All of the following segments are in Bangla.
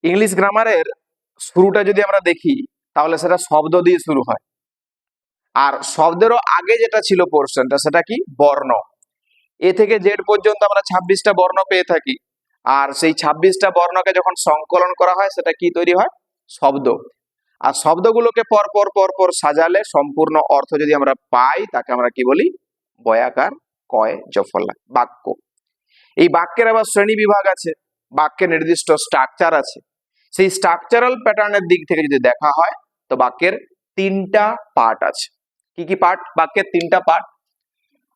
ইংলিশ গ্রামারের শুরুটা যদি আমরা দেখি তাহলে সেটা শব্দ দিয়ে শুরু হয়, আর শব্দেরও আগে যেটা ছিল পোর্শনটা সেটা কি বর্ণ। এ থেকে জেড পর্যন্ত আমরা 26টা বর্ণ পেয়ে থাকি, আর সেই 26টা বর্ণকে যখন সংকলন করা হয় সেটা কি তৈরি হয়? শব্দ। আর শব্দগুলোকে পর পর পর পর সাজালে সম্পূর্ণ অর্থ যদি আমরা পাই তাকে আমরা কি বলি? বয়াকার কয় জফলা বাক্য। এই বাক্যের আবার শ্রেণী বিভাগ আছে, বাক্যের নির্দিষ্ট স্ট্রাকচার আছে। সেই স্ট্রাকচারাল প্যাটার্নের দিক থেকে যদি দেখা হয় তো বাক্যের 3টা পার্ট আছে। কি কি পার্ট? বাক্যের 3টা পার্ট।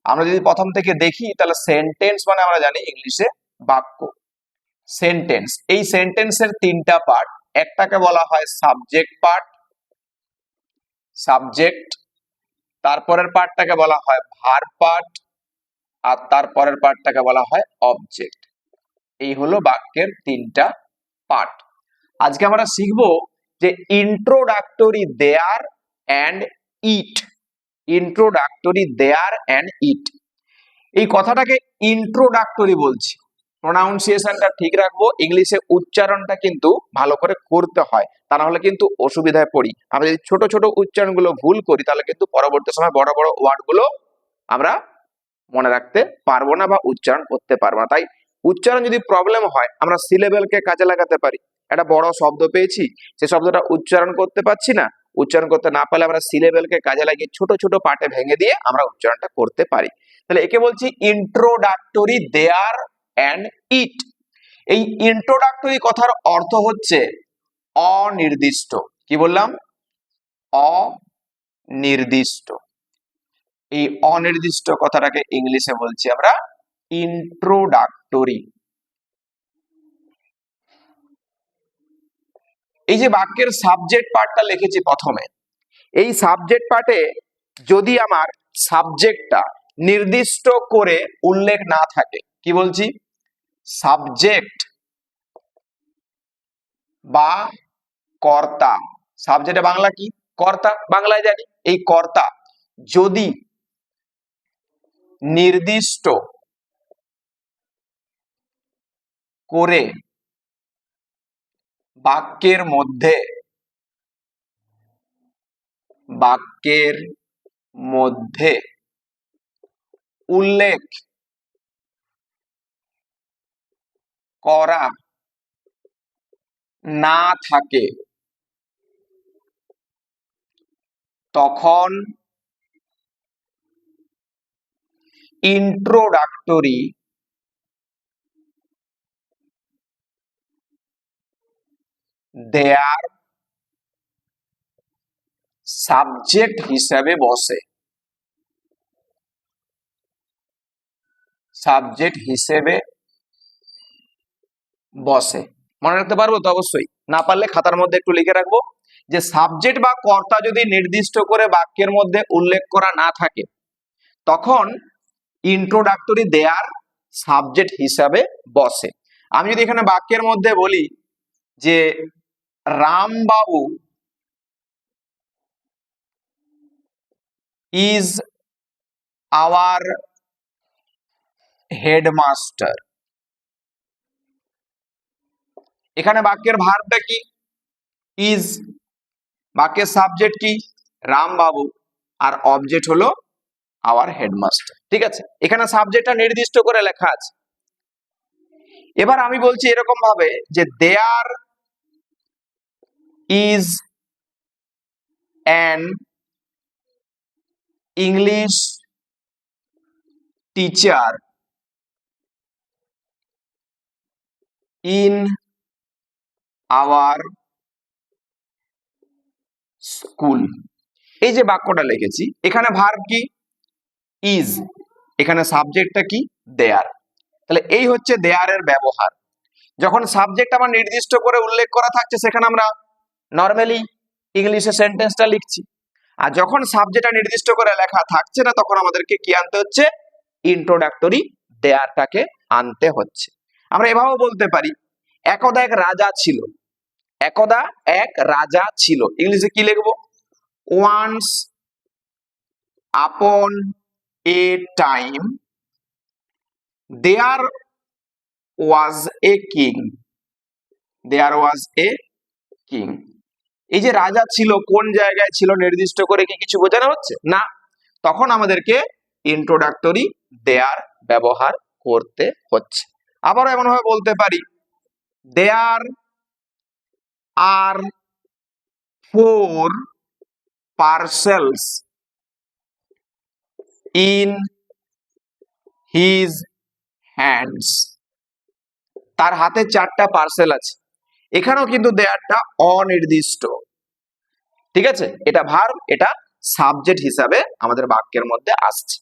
আমরা যদি প্রথম থেকে দেখি তাহলে সেন্টেন্স মানে আমরা জানি ইংলিশে বাক্য। সেন্টেন্স, এই সেন্টেন্সের 3টা পার্ট। একটাকে বলা হয় সাবজেক্ট পার্ট, সাবজেক্ট। তারপরের পার্টটাকে বলা হয় ভার্ব পার্ট, আর তারপরের পার্টটাকে বলা হয় অবজেক্ট। এই হলো বাক্যের 3টা পার্ট। আজকে আমরা শিখবো যে introductory there and it. Introductory there and it, এই কথাটাকে ইন্ট্রোডাক্টরি বলছি। প্রোনাউন্সিয়েশনটা ঠিক রাখবো, ইংলিশে উচ্চারণটা কিন্তু ভালো করে করতে হয়, তা না হলে কিন্তু অসুবিধায় পড়ি। আমরা যদি ছোট ছোট উচ্চারণগুলো ভুল করি তাহলে কিন্তু পরবর্তী সময় বড় বড় ওয়ার্ডগুলো আমরা মনে রাখতে পারবো না বা উচ্চারণ করতে পারবো না। তাই উচ্চারণ যদি প্রবলেম হয় আমরা সি লেভেলকে কাজে লাগাতে পারি। একটা বড় শব্দ পেয়েছি, সে শব্দটা উচ্চারণ করতে পারছি না, উচ্চারণ করতে না পারলে আমরা সি লেভেলকে কাজে লাগিয়ে ছোট ছোট পার্টে ভেঙে দিয়ে আমরা উচ্চারণটা করতে পারি। তাহলে একে বলছি ইন্ট্রোডাক্টরি দেয়ার অ্যান্ড ইট। এই ইন্ট্রোডাক্টরি কথার অর্থ হচ্ছে অনির্দিষ্ট। কি বললাম? অনির্দিষ্ট। এই অনির্দিষ্ট কথাটাকে ইংলিশে বলছি আমরা ইন্ট্রোডাক্টরি। এই যে বাক্যের সাবজেক্ট পার্টটা লিখেছি প্রথমে, এই সাবজেক্ট পার্টে যদি আমার সাবজেক্টটা নির্দিষ্ট করে উল্লেখ না থাকে, কি বলছি? সাবজেক্ট বা কর্তা। সাবজেক্টে বাংলা কি? কর্তা, বাংলায় জানি। এই কর্তা যদি নির্দিষ্ট করে বাক্যের মধ্যে উল্লেখ করা না থাকে তখন ইন্ট্রোডাক্টরি দেয়ার সাবজেক্ট হিসাবে বসে। সাবজেক্ট হিসেবে বসে। মনে রাখতে পারবো তো? অবশ্যই। না পারলে খাতার মধ্যে একটু লিখে রাখবো যে সাবজেক্ট বা কর্তা যদি নির্দিষ্ট করে বাক্যের মধ্যে উল্লেখ করা না থাকে তখন ইন্ট্রোডাক্টরি দেয়ার সাবজেক্ট হিসাবে বসে। আমি যদি এখানে বাক্যের মধ্যে বলি যে রামবাবু ইজ আওয়ার হেডমাস্টার, এখানে বাক্যের ভার্বটা কি? ইজ। বাক্যের সাবজেক্ট কি? রামবাবু, আর অবজেক্ট হলো আওয়ার হেডমাস্টার। ঠিক আছে, এখানে সাবজেক্টটা নির্দিষ্ট করে লেখা আছে। এবার আমি বলছি এরকম ভাবে যে there is an English teacher in our school. এই যে বাক্যটা লিখেছি এখানে ভার্ব কি? ইজ, এখানে সাবজেক্টটা কি? দেয়ার। তাহলে এই হচ্ছে দেয়ারের ব্যবহার। যখন সাবজেক্ট আমার নির্দিষ্ট করে উল্লেখ করা থাকছে সেখানে আমরা নর্মালি ইংলিশে সেন্টেন্সটা লিখছি, আর যখন সাবজেক্টটা নির্দিষ্ট করে লেখা থাকছে না তখন আমাদেরকে কি আনতে হচ্ছে? ইন্ট্রোডাক্টরি দেয়ারটাকে আনতে হচ্ছে। আমরা এভাবেও বলতে পারি একদা এক রাজা ছিল। একদা এক রাজা ছিল, ইংলিশে কি লিখবো? Once upon a time there was a king. There was a king. এই যে রাজা ছিল, কোন জায়গায় ছিল নির্দিষ্ট করে কি কিছু বোঝানো হচ্ছে না, তখন আমাদেরকে ইন্ট্রোডাক্টরি দেয়ার ব্যবহার করতে হচ্ছে। আবার এমন ভাবে বলতে পারি, দেয়ার আর 4 parcels in his hands। তার হাতে 4টা পার্সেল আছে। এখানেও কিন্তু দেয়ারটা অনির্দিষ্ট, ঠিক আছে, এটা ভার্ব, এটা সাবজেক্ট হিসাবে আমাদের বাক্যের মধ্যে আসছে।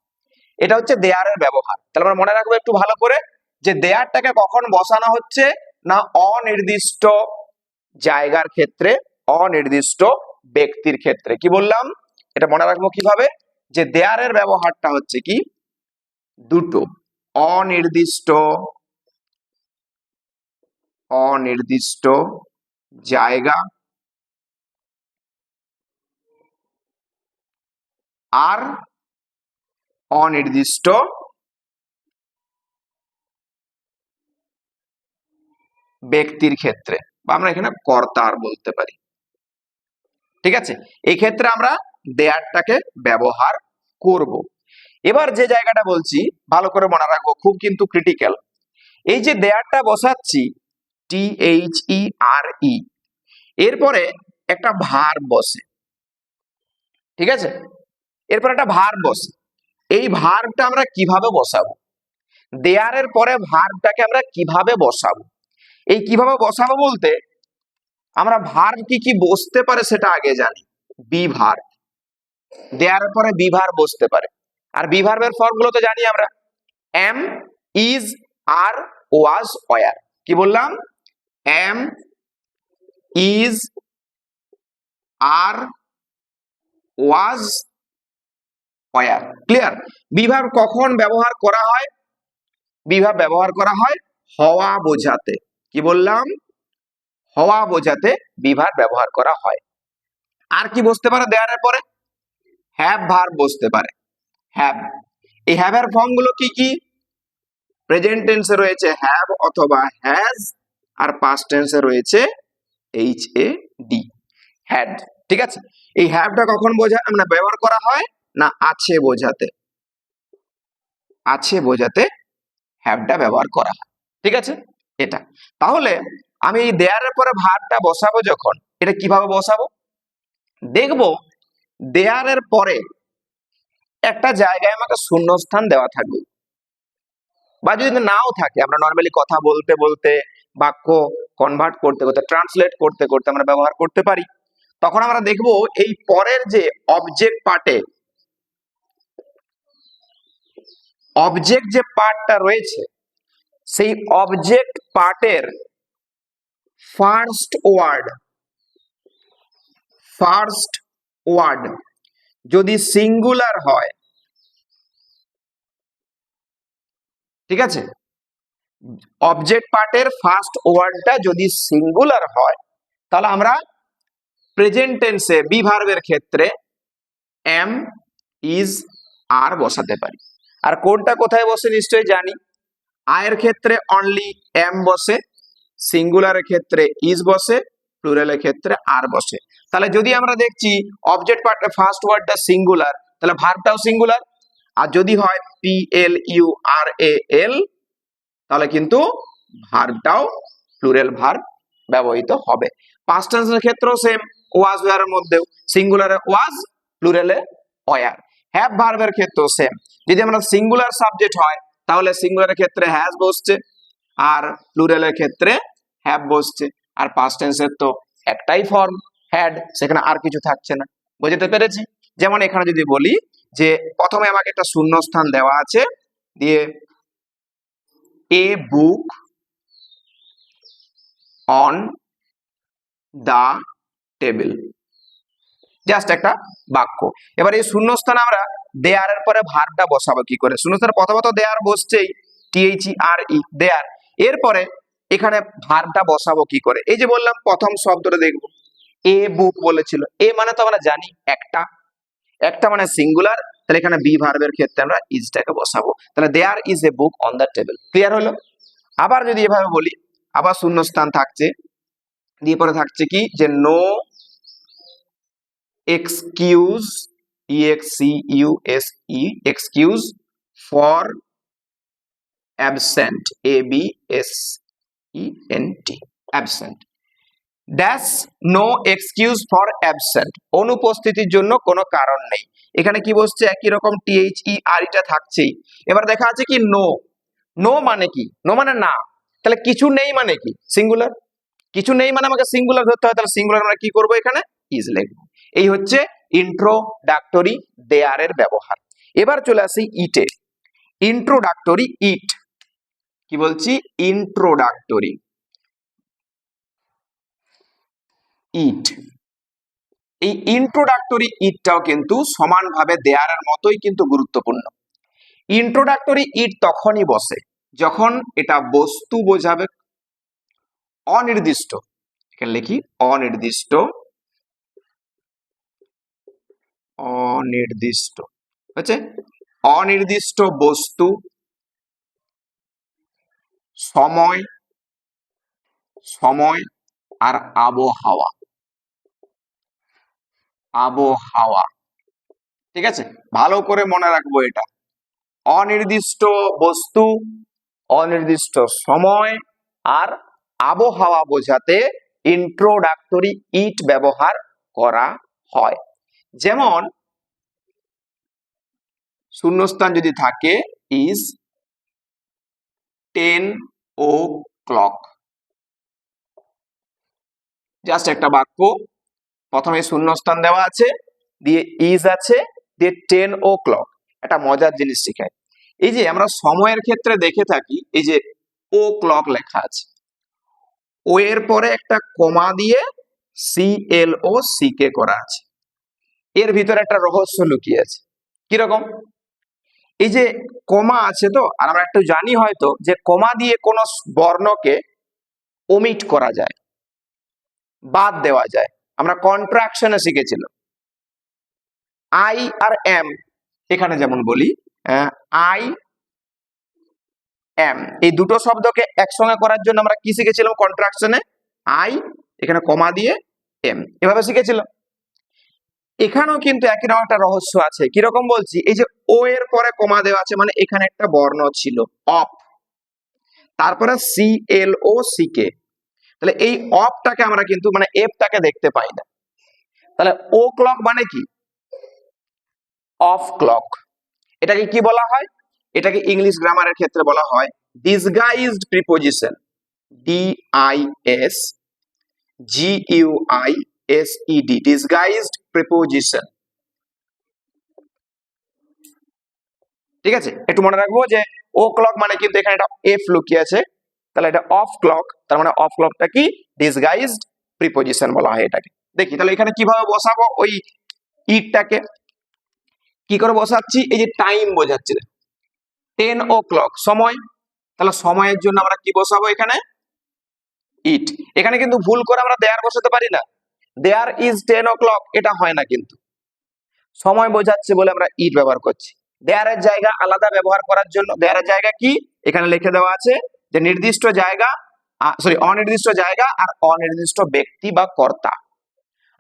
এটা হচ্ছে দেয়ারের ব্যবহার। তাহলে আমরা মনে রাখবো একটু ভালো করে যে দেয়ারটাকে কখন বসানো হচ্ছে না, অনির্দিষ্ট জায়গার ক্ষেত্রে, অনির্দিষ্ট ব্যক্তির ক্ষেত্রে। কি বললাম, এটা মনে রাখবো কিভাবে, যে দেয়ারের ব্যবহারটা হচ্ছে কি দুটো, অনির্দিষ্ট, অনির্দিষ্ট জায়গা আর অনির্দিষ্ট ব্যক্তির ক্ষেত্রে, বা আমরা এখানে কর্তার বলতে পারি, ঠিক আছে। এই ক্ষেত্রে আমরা দেয়ারটাকে ব্যবহার করব। এবার যে জায়গাটা বলছি ভালো করে মনে রাখবো, খুব কিন্তু ক্রিটিক্যাল। এই যে দেয়ারটা বসাচ্ছি THERE, এরপরে একটা ভার্ব বসে, ঠিক আছে, এরপর একটা ভার্ব বসে। এই ভার্বটা আমরা কিভাবে বসাবো, দেয়ারের পরে ভার্বটাকে আমরা কিভাবে বসাবো, এই কিভাবে বসাবো বলতে আমরা ভার্ব কি কি বসতে পারে সেটা আগে জানি। বি ভার্ব, দেয়ারের পরে বি ভার্ব বসতে পারে। আর বি ভার্বের ফর্ম গুলো তো জানি আমরা, am, is, are, was, were. কি বললাম, am, is, are, was, were. Clear. Be verb কখন ব্যবহার করা হয়, বি ভার্ব ব্যবহার করা হয় হওয়া বোঝাতে। কি বললাম, হওয়া বোঝাতে বি ভার্ব ব্যবহার করা হয়। আর কি বসতে পারে দেয়ারের পরে, হ্যাভ ভার্ব বসতে পারে, হ্যাভ। এই হ্যাভ এর ফর্ম গুলো কি কি, প্রেজেন্ট টেন্সে রয়েছে হ্যাভ অথবা হ্যাজ, আর পাস্ট টেন্সে রয়েছে HAD, হ্যাড, ঠিক আছে। এই হ্যাভটা কখন মানে ব্যবহার করা হয় না, আছে বোঝাতে, আছে বোঝাতে হ্যাভটা ব্যবহার করা হয়, ঠিক আছে। এটা তাহলে আমি এই দেয়ারের পরে ভার্বটা বসাবো যখন, এটা কিভাবে বসাবো, দেখবো দেয়ারের পরে একটা জায়গায় আমাকে শূন্যস্থান দেওয়া থাকবে, বা যদি নাও থাকে, আমরা নর্মালি কথা বলতে বলতে, বাক্য কনভার্ট করতে করতে, ট্রান্সলেট করতে করতে আমরা ব্যবহার করতে পারি। তখন আমরা দেখব এই পরের যে অবজেক্ট পার্টে, অবজেক্ট যে পার্টটা রয়েছে, সেই অবজেক্ট পার্টের ফার্স্ট ওয়ার্ড যদি সিঙ্গুলার হয়, ঠিক আছে, অবজেক্ট পার্টের ফার্স্ট ওয়ার্ডটা যদি সিঙ্গুলার হয়, তাহলে আমরা প্রেজেন্ট টেন্সে বি ভার্বের ক্ষেত্রে এম, ইজ, আর বসাতে পারি। আর কোনটা কোথায় বসে নিশ্চয়ই জানি, আয়ের ক্ষেত্রে অনলি এম বসে, সিঙ্গুলারের ক্ষেত্রে ইজ বসে, প্লুরালের ক্ষেত্রে আর বসে। তাহলে যদি আমরা দেখছি অবজেক্ট পার্টের ফার্স্ট ওয়ার্ডটা সিঙ্গুলার, তাহলে ভার্বটাও সিঙ্গুলার। আর যদি হয় PLURAL, তাহলে কিন্তু ভার্বটাও প্লুরাল ভার্ব ব্যবহৃত হবে। পাস্ট টেন্সের ক্ষেত্রেও সেম, ওয়াজ ওয়ারের মধ্যেও সিঙ্গুলারে ওয়াজ, প্লুরালে ওয়ার। হ্যাভ ভার্বের ক্ষেত্রেও সেম, যদি আমরা সিঙ্গুলার সাবজেক্ট হয় তাহলে সিঙ্গুলারের ক্ষেত্রে হ্যাজ বসছে, আর প্লুরালের ক্ষেত্রে হ্যাভ বসছে। আর পাস্ট টেন্সের তো একটাই ফর্ম, হ্যাড, সেখানে আর কিছু থাকছে না। বুঝতে পেরেছি? যেমন এখানে যদি বলি যে প্রথমে আমাকে একটা শূন্যস্থান দেওয়া আছে, দিয়ে a book on the table, just একটা বাক্য। এবার এই শূন্যস্থানে আমরা দেয়ারের পরে ভার্বটা বসাবো কি করে, শূন্যস্থানে প্রথমত দেয়ার বসছেই, THERE, দেয়ার। এরপরে এখানে ভার্বটা বসাবো কি করে, এই যে বললাম প্রথম শব্দটা দেখবো, এ বুক বলেছিল, এ মানে তো আমরা জানি একটা, একটা মানে সিঙ্গুলার, তাহলে এখানে বি ভার্বের ক্ষেত্রে আমরা ইজটাকে বসাবো, তাহলে there is a book on the table. Clear হলো? আবার যদি এভাবে বলি, আবার শূন্যস্থান থাকছে, দিয়ে পরে থাকছে কি যে no excuse excuse for absent ABSENT absent dash no excuse for absent অনুপস্থিতির জন্য কোনো কারণ নেই। এখানে কি বসছে একই রকম THER টা থাকছেই। এবার দেখা আছে কি নো, নো মানে কি? নো মানে না, তাহলে কিছু নেই মানে কি? সিঙ্গুলার। কিছু নেই মানে আমাকে সিঙ্গুলার ধরতে হয়, তাহলে সিঙ্গুলার আমরা কি করব এখানে ইজ লিখব। এই হচ্ছে ইন্ট্রোডাক্টরি দেয়ার এর ব্যবহার। এবার চলে আসি ইটে। ইন্ট্রোডাক্টরি ইট কি বলছি? ইন্ট্রোডাক্টরি ইট। এই ইন্ট্রোডাক্টরি ইটটাও কিন্তু সমানভাবে দেয়ারের মতোই কিন্তু গুরুত্বপূর্ণ। ইন্ট্রোডাক্টরি ইট তখনই বসে যখন এটা বস্তু বোঝাবে অনির্দিষ্ট। এখানে লিখি অনির্দিষ্ট, অনির্দিষ্ট হচ্ছে অনির্দিষ্ট বস্তু, সময়, সময় আর আবহাওয়া, আবহাওয়া। ঠিক আছে, ভালো করে মনে রাখবো এটা। অনির্দিষ্ট বস্তু, অনির্দিষ্ট সময় আর আবহাওয়া বোঝাতে ইন্ট্রোডাক্টরি ইট ব্যবহার করা হয়। যেমন শূন্যস্থান যদি থাকে ইজ 10 o'clock, জাস্ট একটা বাক্য, প্রথমে শূন্যস্থান দেওয়া আছে, দিয়ে ইজ আছে, দিয়ে 10 o'clock। একটা মজার জিনিস শিখায়, এই যে আমরা সময়ের ক্ষেত্রে দেখে থাকি এই যে ও ক্লক লেখা আছে, ও এর পরে একটা কমা দিয়ে CLOCK করা আছে। এর ভিতরে একটা রহস্য লুকিয়ে আছে। কিরকম? এই যে কমা আছে তো, আর আমরা একটু জানি হয়তো যে কমা দিয়ে কোন বর্ণকে ওমিট করা যায়, বাদ দেওয়া যায়। আমরা কন্ট্রাকশনে শিখেছিলাম আই আর এম। এখানে যেমন বলি আই এম, এই দুটো শব্দকে একসঙ্গে করার জন্য আমরা কি শিখেছিলাম কন্ট্রাকশনে? আই, এখানে কমা দিয়ে এম, এভাবে শিখেছিলাম। এখানেও কিন্তু একই রকম একটা রহস্য আছে। কিরকম বলছি? এই যে ও এর পরে কমা দেওয়া আছে মানে এখানে একটা বর্ণ ছিল অফ, তারপরে CLOCK, তাহলে এই অফটাকে আমরা কিন্তু মানে এফটাকে দেখতে পাই না। তাহলে ও ক্লক মানে কি? Of clock. এটাকে কি বলা হয়? এটাকে ইংলিশ গ্রামারের ক্ষেত্রে বলা হয় disguised preposition, DISGUISED, disguised preposition. ঠিক আছে, একটু মনে রাখবো যে ও ক্লক মানে কিন্তু এখানে একটা এফ লুকিয়ে আছে, তাহলে এটা অফ ক্লক, তার মানে অফ ক্লকটা কি? ডিসগাইজড প্রিপোজিশন বলা হয় এটাকে। দেখি তাহলে এখানে কিভাবে বসাবো ওই ইটটাকে, কি করে বসাচ্ছি? এই যে টাইম বোঝাচ্ছে 10 o'clock সময়, তাহলে সময়ের জন্য আমরা কি বসাবো এখানে? ইট। এখানে কিন্তু ভুল করে আমরা দেয়ার বসাতে পারি না, দেয়ার ইজ 10 o'clock, এটা হয় না, কিন্তু সময় বোঝাচ্ছে বলে আমরা ইট ব্যবহার করছি। দেয়ারের জায়গা আলাদা ব্যবহার করার জন্য, দেয়ারের জায়গা কি এখানে লিখে দেওয়া আছে যে নির্দিষ্ট জায়গা, অনির্দিষ্ট জায়গা আর অনির্দিষ্ট ব্যক্তি বা কর্তা।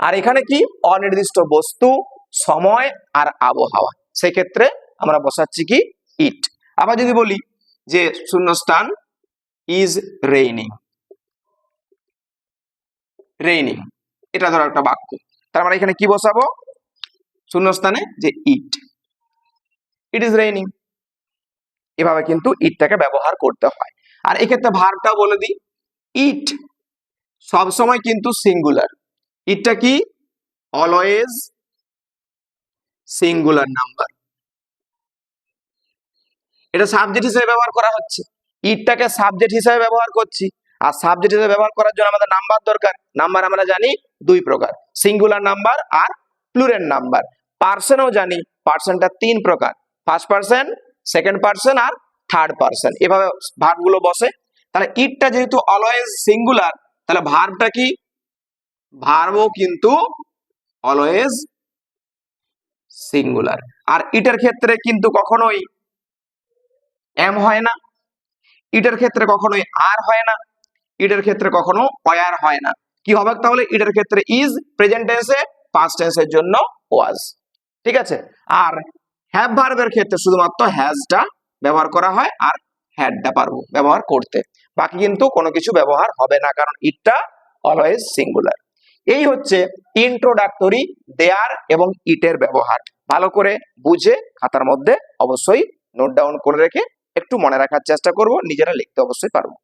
আর এখানে কি? অনির্দিষ্ট বস্তু, সময় আর আবহাওয়া। সেক্ষেত্রে আমরা বসাচ্ছি কি? ইট। আবার যদি বলি যে শূন্যস্থান ইজ রেইনিং, রেইনিং, এটা ধরো একটা বাক্য, তার মানে এখানে কি বসাবো? শূন্যস্থানে যে ইট, ইট ইজ রেইনিং। এভাবে কিন্তু ইটটাকে ব্যবহার করতে হয়। আর এক্ষেত্রে ভার্বটা বলে দিই, ইট সবসময় কিন্তু সিঙ্গুলার। ইটটা কি? Always singular number. এটা সাবজেক্ট হিসেবে ব্যবহার করা হচ্ছে, ইটটাকে সাবজেক্ট হিসেবে ব্যবহার করছি। আর সাবজেক্ট হিসেবে ব্যবহার করার জন্য আমাদের নাম্বার দরকার। নাম্বার আমরা জানি দুই প্রকার, সিঙ্গুলার নাম্বার আর প্লুরাল নাম্বার। পার্সনও জানি, পার্সনটা তিন প্রকার, ফার্স্ট পার্সন, সেকেন্ড পার্সন আর থার্ড পার্সন। এভাবে ভার্বগুলো বসে। তাহলে ইটটা যেহেতু অলওয়েজ সিঙ্গুলার, তাহলে ভার্বটা কি? ভার্বও কিন্তু অলওয়েজ সিঙ্গুলার। আর ইটের ক্ষেত্রে কিন্তু কখনোই এম হয় না, ইটের ক্ষেত্রে কখনোই আর হয় না, ইটের ক্ষেত্রে কখনো ওয়ার হয় না। কি হবে তাহলে ইটের ক্ষেত্রে ইজ, প্রেজেন্ট টেন্সে পাস্ট টেন্সের জন্য ওয়াজ। ঠিক আছে, আর হ্যাভ ভার্বের ক্ষেত্রে শুধুমাত্র হ্যাজটা ব্যবহার করা হয় আর হ্যাডটা পারবো ব্যবহার করতে, বাকি কিন্তু কোনো কিছু ব্যবহার হবে না, কারণ ইটটা অলওয়েজ সিঙ্গুলার। এই হচ্ছে ইন্ট্রোডাক্টরি দেয়ার এবং ইটের ব্যবহার। ভালো করে বুঝে খাতার মধ্যে অবশ্যই নোট ডাউন করে রেখে একটু মনে রাখার চেষ্টা করব, নিজেরা লিখতে অবশ্যই পারবো।